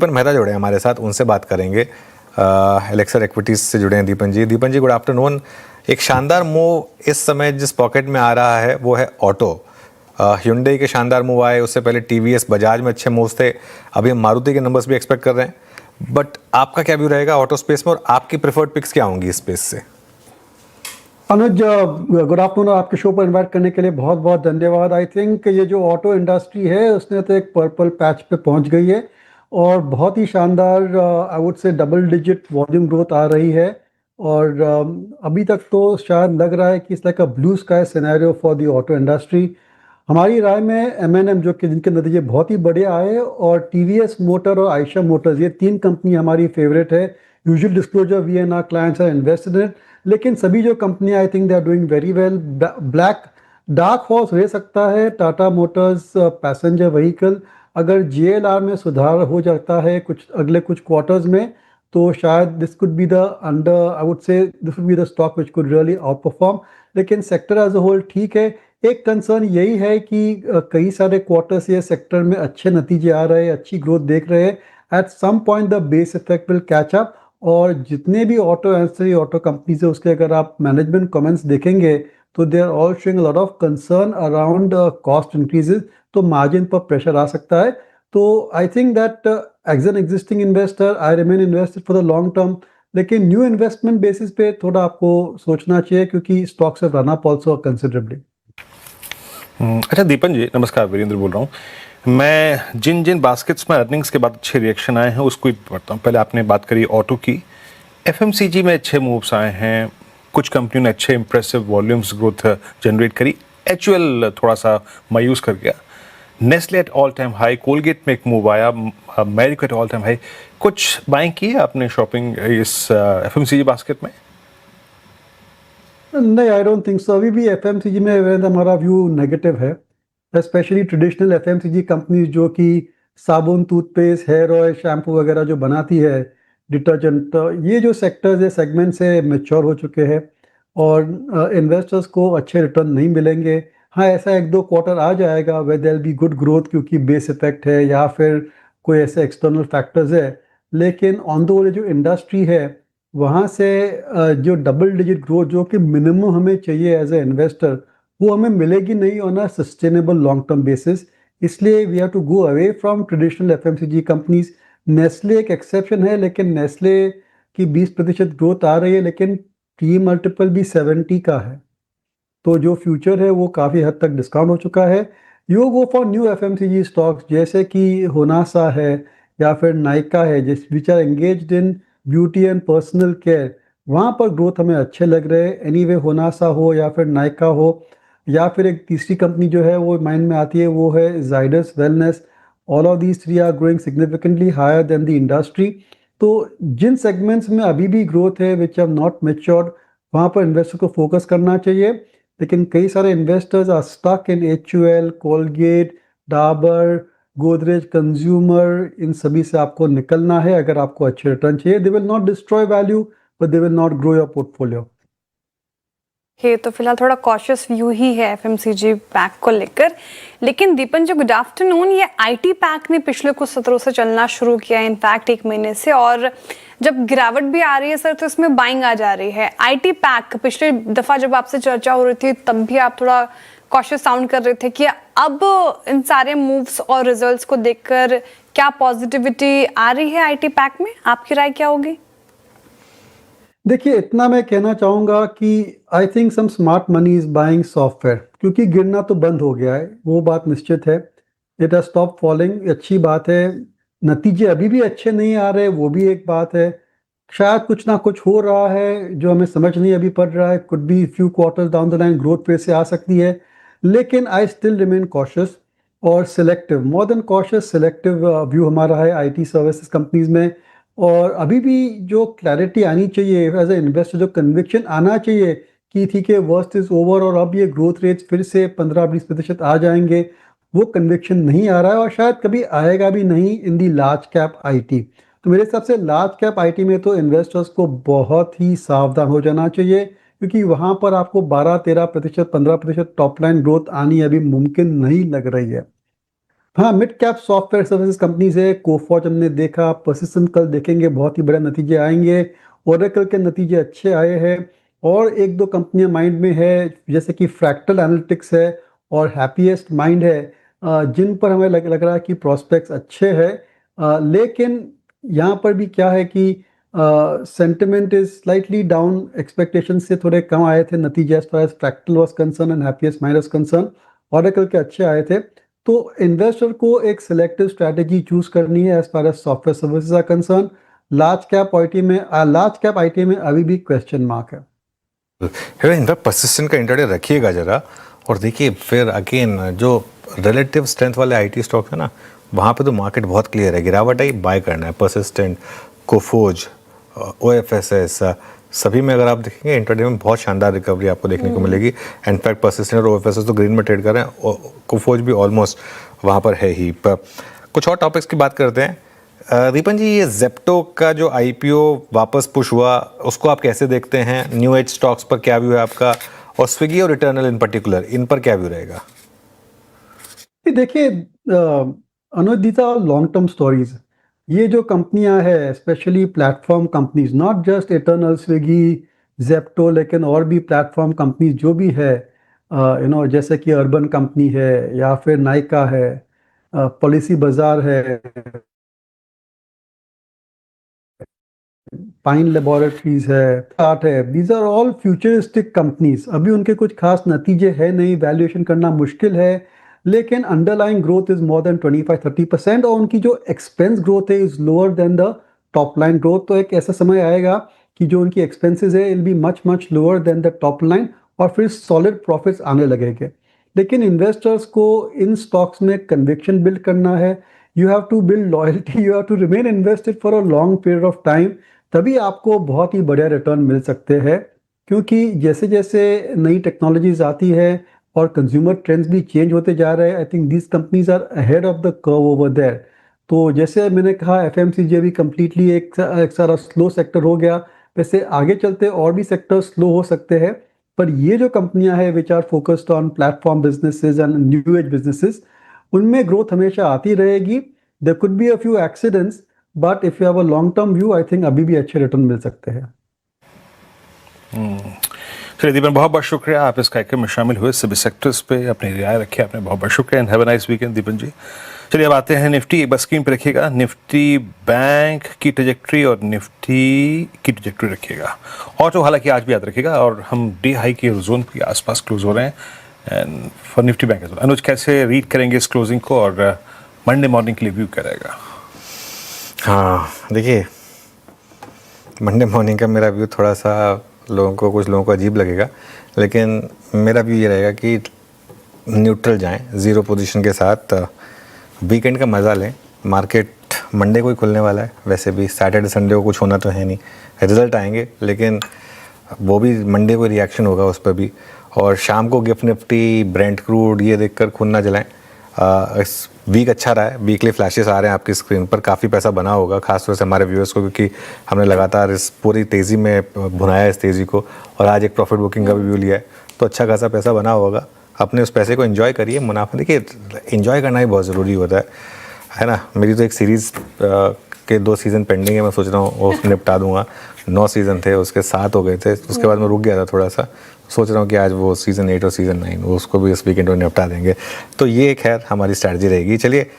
दीपन मेहता जुड़े हैं हमारे साथ, उनसे बात करेंगे। एलेक्सर इक्विटीज से जुड़े हैं दीपन जी। दीपन जी, गुड आफ्टरनून। एक शानदार मूव इस समय जिस पॉकेट में आ रहा है वो है ऑटो। hyundai के शानदार मूव आए, उससे पहले टीवीएस, बजाज में अच्छे मूव्स थे। अभी हम मारुति के नंबर्स भी एक्सपेक्ट कर रहे हैं। बट आपका क्या व्यू रहेगा ऑटो स्पेस में, और आपकी प्रेफर्ड पिक्स क्या होंगी इस स्पेस से? अनुज, गुड आफ्टरनून। आपके शो पर इनवाइट करने के लिए बहुत बहुत धन्यवाद। आई थिंक ये जो ऑटो इंडस्ट्री है उसने तो एक पर्पल पैच पे पहुंच गई है और बहुत ही शानदार, I would say double digit volume growth आ रही है। और अभी तक तो शायद लग रहा है कि it's like a blue sky scenario for the auto industry. हमारी राय में एम जो कि जिनके नतीजे बहुत ही बढ़िया आए, और टीवीएस मोटर और आयशा मोटर्स, ये तीन कंपनी हमारी फेवरेट है। Usual disclosure, we and our clients are invested in it, लेकिन सभी जो कंपनियां I think they are doing very well. Black dark horse रह सकता है टाटा मोटर्स पैसेंजर व्हीकल। अगर जीएलआर में सुधार हो जाता है अगले कुछ क्वार्टर्स में, तो शायद this could be the under, I would से this would be the stock which could really out perform. लेकिन सेक्टर एज अ होल ठीक है। एक कंसर्न यही है कि कई सारे क्वार्टर्स ये सेक्टर में अच्छे नतीजे आ रहे हैं, अच्छी ग्रोथ देख रहे हैं। At some point the base effect will catch up, और जितने भी ऑटो एंसिलरी ऑटो कंपनीज है उसके अगर आप मैनेजमेंट कमेंट्स देखेंगे तो they are all showing a lot of concern around cost increases, तो मार्जिन पर प्रेशर आ सकता है। तो I think that as an existing investor I remain invested for the long term, लेकिन न्यू इन्वेस्टमेंट बेसिस पे थोड़ा आपको सोचना चाहिए क्योंकि stocks have run up also considerably. अच्छा दीपन जी, नमस्कार। वीरेंद्र बोल रहा हूँ। मैं जिन जिन बास्केट्स में अर्निंग्स के बाद अच्छे रिएक्शन आए हैं उसको ही पढ़ता हूँ। पहले आपने बात करी ऑटो की, एफएमसीजी में अच्छे मूव्स आए हैं, कुछ कंपनियों ने अच्छे इंप्रेसिव वॉल्यूम्स ग्रोथ जनरेट करी। एचयूएल थोड़ा सा मायूस कर गया। Nestle at all time high, Colgate में एक मूव आया, Marico at all time high. कुछ बाइंग की है आपने शॉपिंग इस एफएमसीजी बास्केट में? नहीं, आई डोंट थिंक सो। अभी भी एफएमसीजी में हमारा व्यू नेगेटिव है, स्पेशली ट्रेडिशनल एफएमसीजी कंपनीज जो कि साबुन, टूथपेस्ट, हेयर ऑयल, शैम्पू वगैरह जो बनाती है, डिटर्जेंट, ये जो सेक्टर्स है, सेगमेंट से मेच्योर हो चुके हैं और इन्वेस्टर्स को अच्छे रिटर्न नहीं मिलेंगे। हाँ, ऐसा एक दो क्वार्टर आ जाएगा वे देयर बी गुड ग्रोथ क्योंकि बेस इफेक्ट है या फिर कोई ऐसे एक्सटर्नल फैक्टर्स है, लेकिन ऑन द होल जो इंडस्ट्री है वहाँ से जो डबल डिजिट ग्रोथ जो कि मिनिमम हमें चाहिए एज ए इन्वेस्टर, वो हमें मिलेगी नहीं on a sustainable long term basis. इसलिए we have to go away from traditional FMCG companies. Nestle एक एक्सेप्शन है, लेकिन नेस्ले की 20% ग्रोथ आ रही है, लेकिन पी मल्टीपल भी 70 का है, तो जो फ्यूचर है वो काफ़ी हद तक डिस्काउंट हो चुका है। You go for new FMCG stocks जैसे कि होनासा है या फिर नाइका है, जिस which are engaged in beauty and personal care, वहाँ पर ग्रोथ हमें अच्छे लग रहे हैं। एनीवे, होनासा हो या फिर नाइका हो, या फिर एक तीसरी कंपनी जो है वो माइंड में आती है वो है Zydus wellness. All of these three are growing significantly higher than the industry. तो जिन सेगमेंट्स में अभी भी ग्रोथ है विच हैव नॉट मेच्योर्ड, वहाँ पर इन्वेस्टर को फोकस करना चाहिए। लेकिन कई सारे investors are stuck in HUL, Colgate, Dabur, Godrej consumer, इन सभी से आपको निकलना है अगर आपको अच्छे रिटर्न चाहिए। They will not destroy value but they will not grow your portfolio. ये तो फिलहाल थोड़ा कॉशियस व्यू ही है एफएमसीजी पैक को लेकर। लेकिन दीपन जी, गुड आफ्टरनून। ये आईटी पैक ने पिछले कुछ सत्रों से चलना शुरू किया, इनफैक्ट एक महीने से, और जब गिरावट भी आ रही है सर तो इसमें बाइंग आ जा रही है। आईटी पैक पिछले दफा जब आपसे चर्चा हो रही थी तब भी आप थोड़ा कॉशियस साउंड कर रहे थे कि अब इन सारे मूव्स और रिजल्ट्स को देखकर क्या पॉजिटिविटी आ रही है आईटी पैक में, आपकी राय क्या होगी? देखिए, इतना मैं कहना चाहूँगा कि I think some smart money is buying software, क्योंकि गिरना तो बंद हो गया है, वो बात निश्चित है। इट हैज स्टॉप फॉलिंग, अच्छी बात है। नतीजे अभी भी अच्छे नहीं आ रहे, वो भी एक बात है। शायद कुछ ना कुछ हो रहा है जो हमें समझ नहीं अभी पड़ रहा है। Could be few quarters down the line growth फिर से आ सकती है, लेकिन आई स्टिल रिमेन कॉशियस और selective, more than cautious, selective view हमारा है आईटी सर्विसेज कंपनीज में। और अभी भी जो क्लैरिटी आनी चाहिए एज ए इन्वेस्टर, जो कन्विक्शन आना चाहिए कि ठीक है वर्स्ट इज ओवर और अब ये ग्रोथ रेट्स फिर से 15-20% आ जाएंगे, वो कन्विक्शन नहीं आ रहा है और शायद कभी आएगा भी नहीं इन दी लार्ज कैप आईटी। तो मेरे हिसाब से लार्ज कैप आईटी में तो इन्वेस्टर्स को बहुत ही सावधान हो जाना चाहिए, क्योंकि वहाँ पर आपको 12-13%, 15% टॉप लाइन ग्रोथ आनी अभी मुमकिन नहीं लग रही है। हाँ, mid cap software services companies है। कोफॉर्ज हमने देखा, पर्सिस्टेंट कल देखेंगे, बहुत ही बड़े नतीजे आएंगे। ओरेकल के नतीजे अच्छे आए हैं और एक दो कंपनियां माइंड में है जैसे कि फ्रैक्टल एनालिटिक्स है और हैप्पीएस्ट माइंड है, जिन पर हमें लग रहा है कि प्रॉस्पेक्ट्स अच्छे हैं। लेकिन यहाँ पर भी क्या है कि sentiment is slightly down, expectation से थोड़े कम आए थे नतीजे as far as Fractal was concern and Happiest Mind was concern. Oracle के अच्छे आए थे। तो इन्वेस्टर को एक सिलेक्टिव स्ट्रैटेजी चूज करनी है as far as software services are concern. Large cap IT में अभी भी क्वेश्चन मार्क है। इन पर परसिस्टेंट का इंटरडे रखिएगा जरा, और देखिए फिर अगेन जो रिलेटिव स्ट्रेंथ वाले आईटी स्टॉक है ना, वहाँ पे तो मार्केट बहुत क्लियर है, गिरावट आई बाय करना है। परसिस्टेंट, कोफोज, ओएफएसएस, सभी में अगर आप देखेंगे इंटरडे में बहुत शानदार रिकवरी आपको देखने को मिलेगी। इनफैक्ट परसिस्टेंट और ओएफएसएस तो ग्रीन में ट्रेड कर रहे हैं, और कोफोज भी ऑलमोस्ट वहाँ पर है ही। पर कुछ और टॉपिक्स की बात करते हैं। दीपन जी, ये जेप्टो का जो आईपीओ वापस पुश हुआ, उसको आप कैसे देखते हैं? न्यू एज स्टॉक्स पर क्या व्यू है आपका, और स्विगी और रिटर्नल इन पर्टिकुलर, इन पर क्या व्यू रहेगा? देखिए Anuj, these are long term stories. ये जो कंपनियां हैं, specially platform companies, not just Eternal, Swiggy, Zepto, लेकिन और भी प्लेटफॉर्म कंपनीज जो भी है, जैसे कि अर्बन कंपनी है या फिर नाइका है, पॉलिसी बाजार है, पाइन लेबोरेटरीज है, स्टार्ट है। These are all futuristic companies. अभी उनके कुछ खास नतीजे है नहीं, वैल्यूएशन करना मुश्किल है, लेकिन underlying growth is more than 25-30%, और उनकी जो एक्सपेंस ग्रोथ है is lower than the top line growth. तो एक ऐसा समय आएगा कि जो उनकी एक्सपेंसेस है will be much lower than the top line, और फिर सॉलिड प्रॉफिट्स आने लगेंगे। लेकिन इन्वेस्टर्स को इन स्टॉक्स में कन्विक्शन बिल्ड करना है। You have to build loyalty, you have to remain invested for a long period of time, तभी आपको बहुत ही बढ़िया रिटर्न मिल सकते हैं। क्योंकि जैसे जैसे नई टेक्नोलॉजीज आती है और कंज्यूमर ट्रेंड्स भी चेंज होते जा रहे हैं, I think these companies are ahead of the curve over there. तो जैसे मैंने कहा, एफएमसीजी अभी कम्प्लीटली एक सारा स्लो सेक्टर हो गया, वैसे आगे चलते और भी सेक्टर स्लो हो सकते हैं। पर ये जो कंपनियां हैं which are focused on platform businesses and new age businesses, उनमें ग्रोथ हमेशा आती रहेगी। There could be a few accidents, but if you have a long term view, I think अभी भी अच्छे रिटर्न मिल सकते हैं। चलिए दीपन, बहुत बहुत शुक्रिया, आप इस कार्यक्रम में शामिल हुए, सभी सेक्टर्स पे अपनी राय रखी आपने, बहुत बहुत शुक्रिया, and have a nice weekend Deepan ji. चलिए अब आते हैं निफ्टी, एक बार स्क्रीन पे रखिएगा, निफ्टी बैंक की ट्रजेक्ट्री और निफ्टी की ट्रजेक्ट्री रखिएगा। ऑटो हालांकि आज भी याद रखिएगा, और हम डे हाई के जोन के आसपास क्लोज हो रहे हैं, एंड फॉर निफ्टी बैंक। अनुज, कैसे रीड करेंगे इस क्लोजिंग को, और मंडे मॉर्निंग के लिए व्यू करेगा? हाँ देखिए, मंडे मॉर्निंग का मेरा व्यू थोड़ा सा कुछ लोगों को अजीब लगेगा, लेकिन मेरा व्यू ये रहेगा कि न्यूट्रल जाएं, ज़ीरो पोजीशन के साथ, वीकेंड का मज़ा लें। मार्केट मंडे को ही खुलने वाला है, वैसे भी सैटरडे संडे को कुछ होना तो है नहीं, रिजल्ट आएंगे, लेकिन वो भी मंडे को रिएक्शन होगा उस पर भी। और शाम को गिफ्ट निफ्टी, ब्रेंट क्रूड, ये देखकर खून ना जलाएं। इस वीक अच्छा रहा है, वीकली फ्लैशेस आ रहे हैं आपकी स्क्रीन पर, काफ़ी पैसा बना होगा खासतौर से हमारे व्यूअर्स को, क्योंकि हमने लगातार इस पूरी तेज़ी में भुनाया इस तेज़ी को, और आज एक प्रॉफिट बुकिंग का भी व्यू लिया है, तो अच्छा खासा पैसा बना होगा। अपने उस पैसे को एंजॉय करिए, मुनाफा देखिए, एंजॉय करना ही बहुत ज़रूरी होता है ना। मेरी तो एक सीरीज़ के 2 सीज़न पेंडिंग है, मैं सोच रहा हूँ वो निपटा दूंगा। 9 सीज़न थे, उसके 7 हो गए थे, उसके बाद मैं रुक गया था थोड़ा सा, सोच रहा हूँ कि आज वो सीज़न 8 और सीज़न 9 वो उसको भी इस वीकेंड में निपटा देंगे। तो ये खैर हमारी स्ट्रैटेजी रहेगी। चलिए